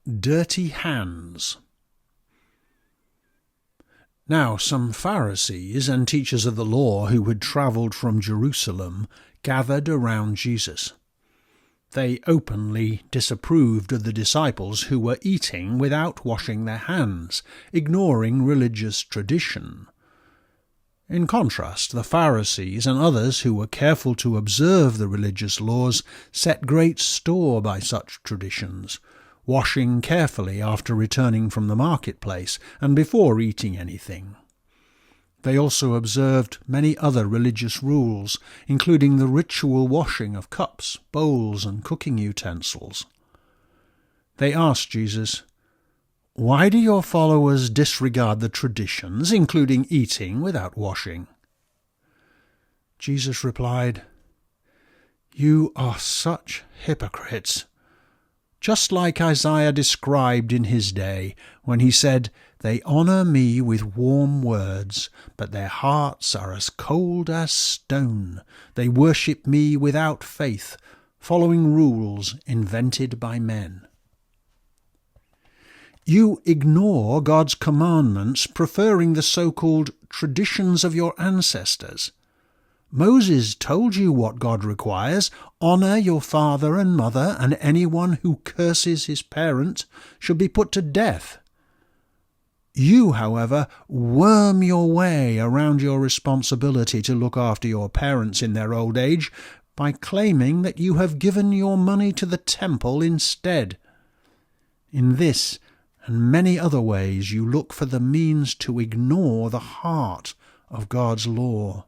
Dirty hands. Now some Pharisees and teachers of the law who had travelled from Jerusalem gathered around Jesus. They openly disapproved of the disciples who were eating without washing their hands, ignoring religious tradition. In contrast, the Pharisees and others who were careful to observe the religious laws set great store by such traditions, washing carefully after returning from the marketplace and before eating anything. They also observed many other religious rules, including the ritual washing of cups, bowls, and cooking utensils. They asked Jesus, "Why do your followers disregard the traditions, including eating without washing?" Jesus replied, "You are such hypocrites. Just like Isaiah described in his day, when he said, 'They honour me with warm words, but their hearts are as cold as stone. They worship me without faith, following rules invented by men.' You ignore God's commandments, preferring the so-called traditions of your ancestors. Moses told you what God requires: honour your father and mother, and anyone who curses his parent shall be put to death. You, however, worm your way around your responsibility to look after your parents in their old age by claiming that you have given your money to the temple instead. In this and many other ways you look for the means to ignore the heart of God's law."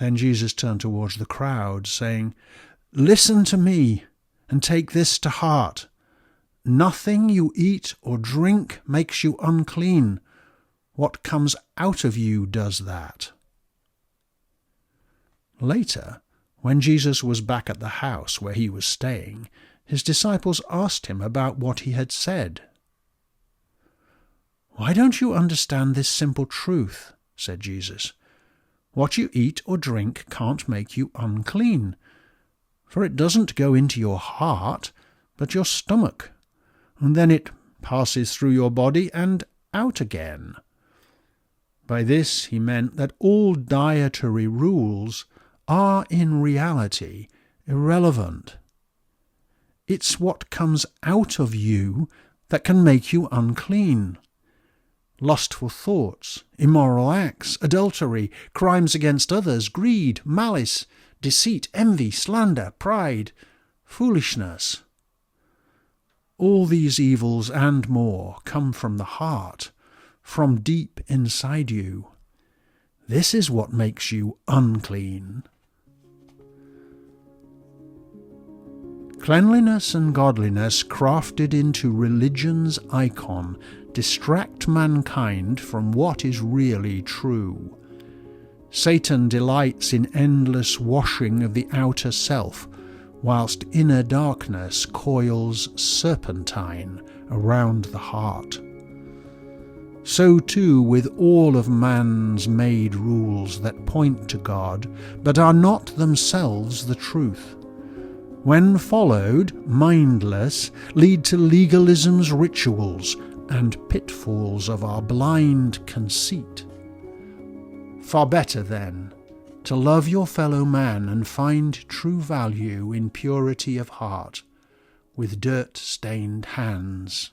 Then Jesus turned towards the crowd, saying, "Listen to me and take this to heart. Nothing you eat or drink makes you unclean. What comes out of you does that." Later, when Jesus was back at the house where he was staying, his disciples asked him about what he had said. "Why don't you understand this simple truth?" said Jesus. "What you eat or drink can't make you unclean, for it doesn't go into your heart, but your stomach, and then it passes through your body and out again." By this he meant that all dietary rules are in reality irrelevant. It's what comes out of you that can make you unclean. Lustful thoughts, immoral acts, adultery, crimes against others, greed, malice, deceit, envy, slander, pride, foolishness. All these evils and more come from the heart, from deep inside you. This is what makes you unclean. Cleanliness and godliness, crafted into religion's icon, distract mankind from what is really true. Satan delights in endless washing of the outer self, whilst inner darkness coils serpentine around the heart. So too with all of man's made rules that point to God, but are not themselves the truth. When followed, mindless, lead to legalism's rituals and pitfalls of our blind conceit. Far better, then, to love your fellow man and find true value in purity of heart, with dirt-stained hands.